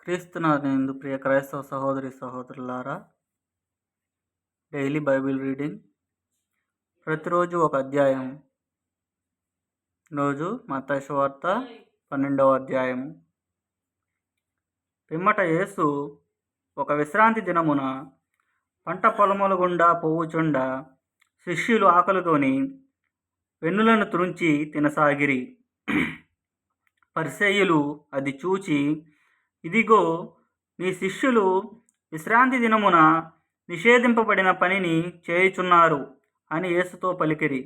క్రీస్తునందు ప్రియ క్రైస్తవ సహోదరి సహోదరులారా, డైలీ బైబిల్ రీడింగ్. ప్రతిరోజు ఒక అధ్యాయం. రోజు మత్తయి సువార్త 12వ అధ్యాయము. పిమ్మట యేసు ఒక విశ్రాంతి దినమున పంట పొలముల గుండా పోవుచుండ శిష్యులు ఆకలితోని వెన్నులను త్రుంచి తినసాగిరి. పరిసయ్యులు అది చూచి, ఇదిగో, నీ శిష్యులు విశ్రాంతి దినమున నిషేధింపబడిన పనిని చేయుచున్నారు అని యేసుతో పలికిరి.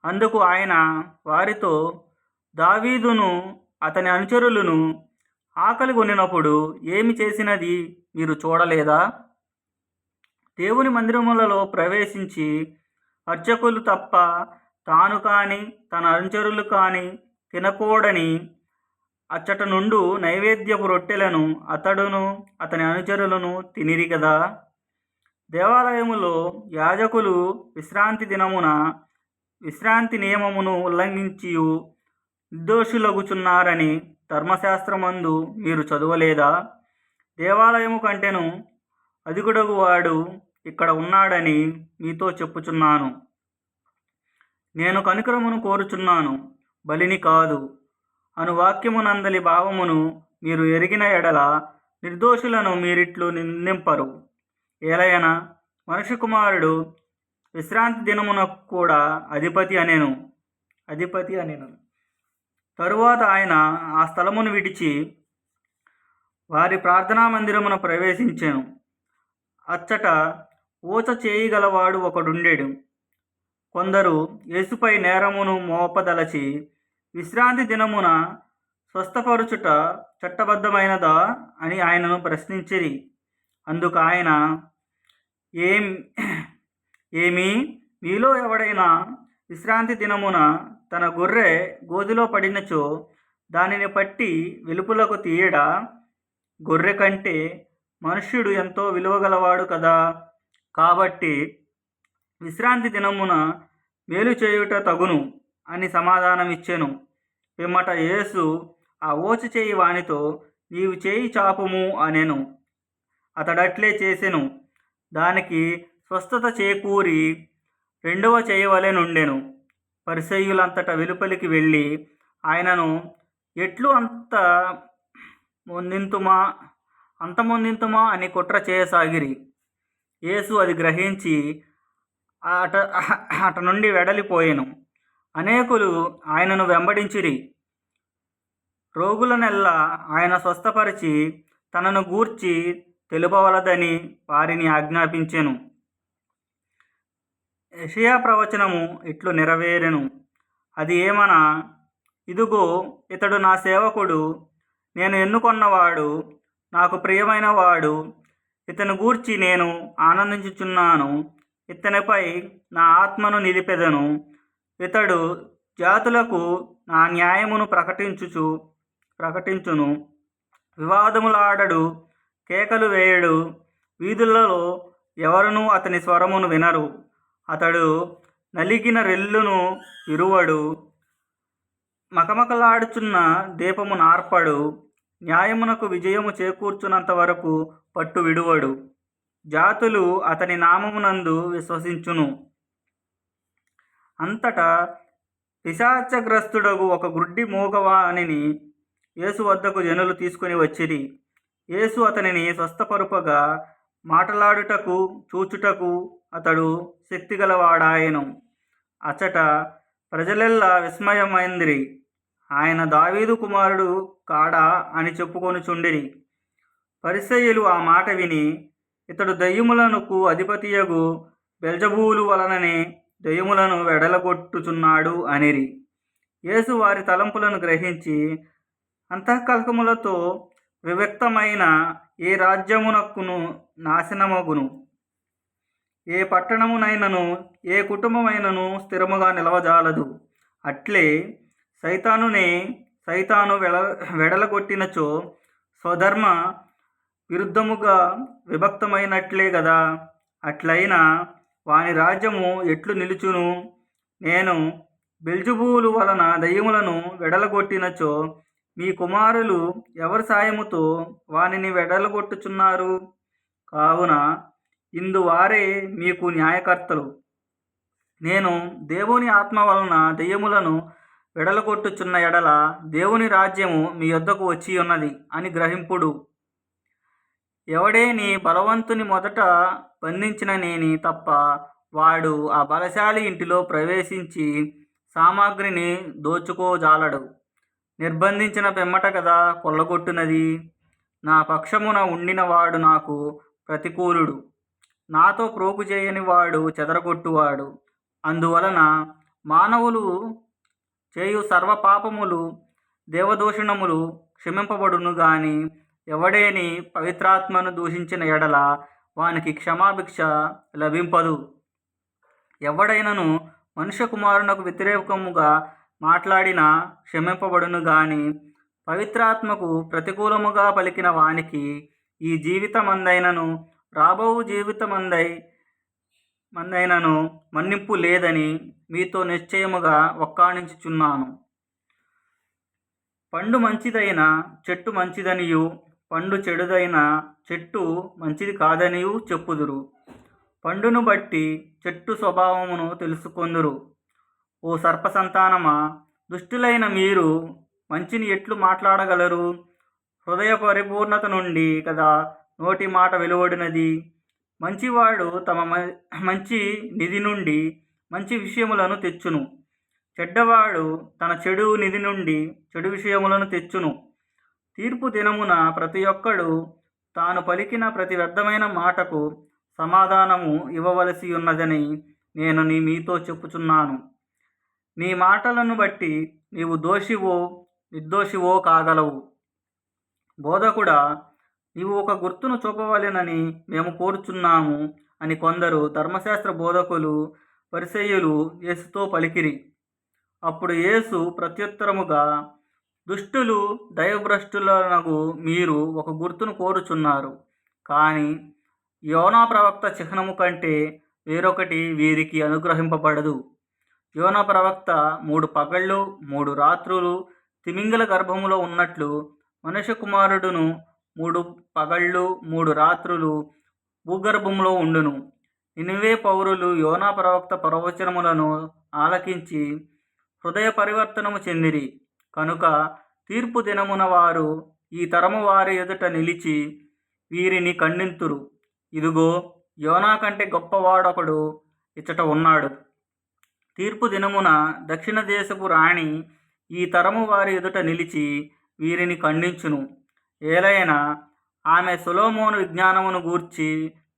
అందుకు ఆయన వారితో, దావీదును అతని అనుచరులను ఆకలి కొనినప్పుడు ఏమి చేసినది మీరు చూడలేదా? దేవుని మందిరములలో ప్రవేశించి అర్చకులు తప్ప తాను కాని తన అనుచరులు కాని తినకూడని అచ్చట నుండు నైవేద్యపు రొట్టెలను అతడును అతని అనుచరులను తినిరి కదా. దేవాలయములో యాజకులు విశ్రాంతి దినమున విశ్రాంతి నియమమును ఉల్లంఘించియు నిర్దోషులగుచున్నారని ధర్మశాస్త్రమందు మీరు చదవలేదా? దేవాలయము కంటెను అధికుడగు వాడు ఇక్కడ ఉన్నాడని మీతో చెప్పుచున్నాను. నేను కనికరమును కోరుచున్నాను, బలిని కాదు అను వాక్యమునందలి భావమును మీరు ఎరిగిన ఎడల నిర్దోషులను మీరిట్లు నిందింపరు. ఏలయన మనుష్య కుమారుడు విశ్రాంతి దినమునకు కూడా అధిపతి అనెను. తరువాత ఆయన ఆ స్థలమును విడిచి వారి ప్రార్థనా మందిరమున ప్రవేశించెను. అచ్చట ఊచ చేయగలవాడు ఒకడుండెడు. కొందరు యేసుపై నేరమును మోపదలచి, విశ్రాంతి దినమున స్వస్థపరుచుట చట్టబద్ధమైనదా అని ఆయనను ప్రశ్నించిరి. అందుకు ఆయన, ఏమి మీలో ఎవడైనా విశ్రాంతి దినమున తన గొర్రె గోతిలో పడినచో దానిని పట్టి వెలుపులకు తీయడా? గొర్రె కంటే మనుష్యుడు ఎంతో విలువగలవాడు కదా. కాబట్టి విశ్రాంతి దినమున మేలు చేయుట తగును అని సమాధానమిచ్చెను. పిమ్మట యేసు ఆ ఊచ చేయి వానితో, నీవు చేయి చాపుము అనెను. అతడట్లే చేసెను. దానికి స్వస్థత చేకూరి రెండవ చేయవలె నుండెను. పరిసయ్యులంతట వెలుపలికి వెళ్ళి ఆయనను ఎట్లు అంత మొందింతుమా అని కుట్ర చేయసాగిరి. యేసు అది గ్రహించి అట నుండి వెడలిపోయెను. అనేకులు ఆయనను వెంబడించిరి. రోగులనెల్లా ఆయన స్వస్థపరిచి తనను గూర్చి తెలుపవలదని వారిని ఆజ్ఞాపించెను. యెషయా ప్రవచనము ఇట్లు నెరవేరెను. అది ఏమనా, ఇదిగో, ఇతడు నా సేవకుడు, నేను ఎన్నుకొన్నవాడు, నాకు ప్రియమైన వాడు, ఇతని గూర్చి నేను ఆనందించుచున్నాను. ఇతనిపై నా ఆత్మను నిలిపెదను. ఇతడు జాతులకు నా న్యాయమును ప్రకటించును. వివాదములాడడు, కేకలు వేయడు. వీధులలో ఎవరునూ అతని స్వరమును వినరు. అతడు నలిగిన రెల్లును విరువడు, మకమకలాడుచున్న దీపము నార్పడు. న్యాయమునకు విజయము చేకూర్చునంత వరకు పట్టు విడువడు. జాతులు అతని నామమునందు విశ్వసించును. అంతటా పిశాచగ్రస్తుడగు ఒక గుడ్డి మూగవానిని యేసు వద్దకు జనులు తీసుకుని వచ్చిరి. యేసు అతనిని స్వస్థపరుపగా మాటలాడుటకు చూచుటకు అతడు శక్తిగలవాడాయెను. అచ్చట ప్రజలెల్లా విస్మయమైందిరి. ఆయన దావీదు కుమారుడు కాడా అని చెప్పుకొనుచుండిరి. పరిసయ్యులు ఆ మాట విని, ఇతడు దయ్యములకు అధిపతియగు బెల్జబూలు వలననే దయ్యములను వెడలగొట్టుచున్నాడు అనిరి. యేసు వారి తలంపులను గ్రహించి, అంతఃకలహములతో వివిక్తమైన ఏ రాజ్యమునకును నాశనమగును, ఏ పట్టణమునైనను ఏ కుటుంబమైనను స్థిరముగా నిలవజాలదు. అట్లే సైతాను వెడలగొట్టినచో స్వధర్మ విరుద్ధముగా విభక్తమైనట్లే గదా. అట్లయినా వాని రాజ్యము ఎట్లు నిలుచును? నేను బెల్జబూలు వలన దయ్యములను వెడలగొట్టినచో మీ కుమారులు ఎవరి సాయముతో వానిని వెడలగొట్టుచున్నారు? కావున ఇందువారే మీకు న్యాయకర్తలు. నేను దేవుని ఆత్మ వలన దెయ్యములను వెడలగొట్టుచున్న ఎడల దేవుని రాజ్యము మీ యొద్దకు వచ్చి ఉన్నది అని గ్రహింపుడు. ఎవడేని బలవంతుని మొదట బంధించిన నేని తప్ప వాడు ఆ బలశాలి ఇంటిలో ప్రవేశించి సామాగ్రిని దోచుకోజాలడు. నిర్బంధించిన పిమ్మట కదా కొల్లగొట్టునది. నా పక్షమున ఉండిన వాడు నాకు ప్రతికూలుడు, నాతో ప్రోగు చేయని వాడు చెదరగొట్టువాడు. అందువలన మానవులు చేయు సర్వపాపములు దేవదూషణములు క్షమింపబడును గాని ఎవడేని పవిత్రాత్మను దూషించిన ఎడల వానికి క్షమాభిక్ష లభింపదు. ఎవడైనను మనుష్య కుమారునకు వ్యతిరేకముగా మాట్లాడినా క్షమింపబడును గాని పవిత్రాత్మకు ప్రతికూలముగా పలికిన వానికి ఈ జీవితమందైనను రాబో జీవితమందైనను మన్నింపు లేదని మీతో నిశ్చయముగా ఒక్కాణించుచున్నాను. పండు మంచిదైన చెట్టు మంచిదనియు పండు చెడుదైన చెట్టు మంచిది కాదనియు చెప్పుదురు. పండును బట్టి చెట్టు స్వభావమును తెలుసుకొందురు. ఓ సర్పసంతానమా, దుష్టులైన మీరు మంచిని ఎట్లు మాట్లాడగలరు? హృదయ పరిపూర్ణత నుండి కదా నోటి మాట వెలువడినది. మంచివాడు తమ మంచి నిధి నుండి మంచి విషయములను తెచ్చును, చెడ్డవాడు తన చెడు నిధి నుండి చెడు విషయములను తెచ్చును. తీర్పు దినమున ప్రతి ఒక్కడు తాను పలికిన ప్రతి వ్యర్థమైన మాటకు సమాధానము ఇవ్వవలసి ఉన్నదని నేను మీతో చెప్పుచున్నాను. నీ మాటలను బట్టి నీవు దోషివో నిర్దోషివో కాగలవు. బోధకుడా, నీవు ఒక గుర్తును చూపవలెనని మేము కోరుచున్నాము అని కొందరు ధర్మశాస్త్ర బోధకులు పరిసయ్యులు యేసుతో పలికిరి. అప్పుడు యేసు ప్రత్యుత్తరముగా, దుష్టులు దైవభ్రష్టులనగు మీరు ఒక గుర్తును కోరుచున్నారు, కానీ యోనా ప్రవక్త చిహ్నము కంటే వేరొకటి వీరికి అనుగ్రహింపబడదు. యోనా ప్రవక్త 3 పగళ్ళు 3 రాత్రులు తిమింగల గర్భములో ఉన్నట్లు మనుష్య కుమారుడును 3 పగళ్ళు 3 రాత్రులు భూగర్భంలో ఉండును. నినివే పౌరులు యోనా ప్రవక్త ప్రవచనములను ఆలకించి హృదయ పరివర్తనము చెందిరి. కనుక తీర్పు దినమున వారు ఈ తరము వారి ఎదుట నిలిచి వీరిని ఖండింతురు. ఇదిగో, యోనా కంటే గొప్పవాడొకడు ఇచ్చట ఉన్నాడు. తీర్పు దినమున దక్షిణ దేశపు రాణి ఈ తరము వారి ఎదుట నిలిచి వీరిని ఖండించును. ఏలైనా ఆమె సొలొమోను విజ్ఞానమును గూర్చి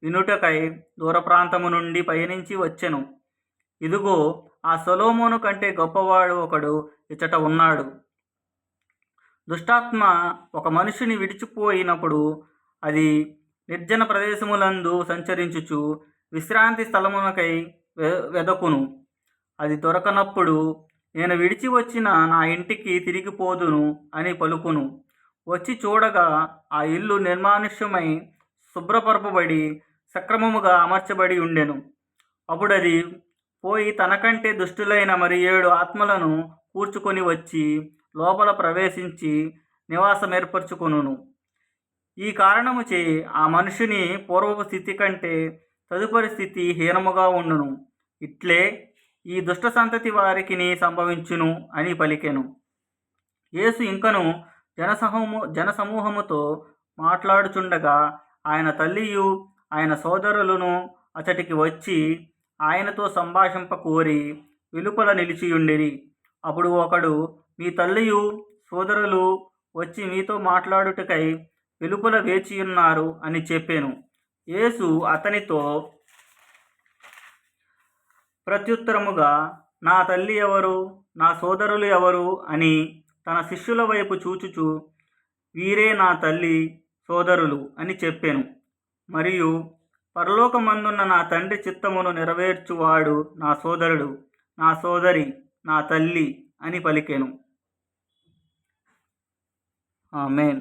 వినుటకై దూర ప్రాంతము నుండి పయనించి వచ్చెను. ఇదిగో, ఆ సొలొమోను కంటే గొప్పవాడు ఒకడు ఇచ్చట ఉన్నాడు. దుష్టాత్మ ఒక మనిషిని విడిచిపోయినప్పుడు అది నిర్జన ప్రదేశములందు సంచరించుచు విశ్రాంతి స్థలమునకై వెదకును. అది దొరకనప్పుడు నేను విడిచి వచ్చిన నా ఇంటికి తిరిగిపోదును అని పలుకును. వచ్చి చూడగా ఆ ఇల్లు నిర్మానుష్యమై శుభ్రపరపబడి సక్రమముగా అమర్చబడి ఉండెను. అప్పుడది పోయి తనకంటే దుష్టులైన మరి 7 ఆత్మలను కూర్చుకొని వచ్చి లోపల ప్రవేశించి నివాసమేర్పరచుకొనును. ఈ కారణముచే ఆ మనుషుని పూర్వపు స్థితి కంటే తదుపరి స్థితి హీనముగా ఉండును. ఇట్లే ఈ దుష్ట సంతతి వారికి సంభవించును అని పలికెను. యేసు ఇంకను జనసమూహముతో మాట్లాడుచుండగా ఆయన తల్లియు ఆయన సోదరులను అతడికి వచ్చి ఆయనతో సంభాషింప కోరి వెలుపల నిలిచియుండిరి. అప్పుడు ఒకడు, మీ తల్లియు సోదరులు వచ్చి మీతో మాట్లాడుటకై వెలుపల వేచియున్నారు అని చెప్పాను. యేసు అతనితో ప్రత్యుత్తరముగా, నా తల్లి ఎవరు, నా సోదరులు ఎవరు అని తన శిష్యుల వైపు చూచుచు, వీరే నా తల్లి సోదరులు అని చెప్పాను. మరియు పరలోకమందున్న నా తండ్రి చిత్తమును నెరవేర్చువాడు నా సోదరుడు, నా సోదరి, నా తల్లి అని పలికెను. ఆమేన్.